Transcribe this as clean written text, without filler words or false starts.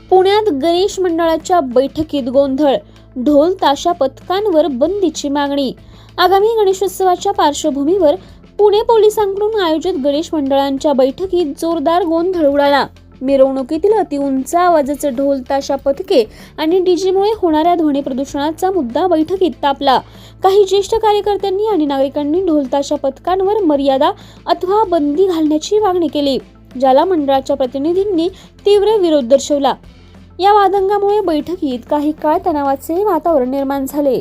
पुण्यात गणेश मंडळाच्या बैठकीत गोंधळ, ढोल ताशा पथकांवर बंदीची मागणी। आगामी गणेशोत्सवाच्या पार्श्वभूमीवर पुणे पोलिसांकडून आयोजित गणेश मंडळांच्या बैठकीत जोरदार गोंधळ उडाला। मिरवणुकीतील अतिउंच आवाजाचे ढोल ताशा पथके आणि डीजेमुळे होणाऱ्या ध्वनी प्रदूषणाचा मुद्दा बैठकीत तापला। काही ज्येष्ठ कार्यकर्त्यांनी आणि नागरिकांनी ढोल ताशा पथकांवर मर्यादा अथवा बंदी घालण्याची मागणी केली, ज्याला मंडळाच्या प्रतिनिधींनी तीव्र विरोध दर्शवला। या वादंगामुळे बैठकीत काही काळ तणावाचे वातावरण निर्माण झाले।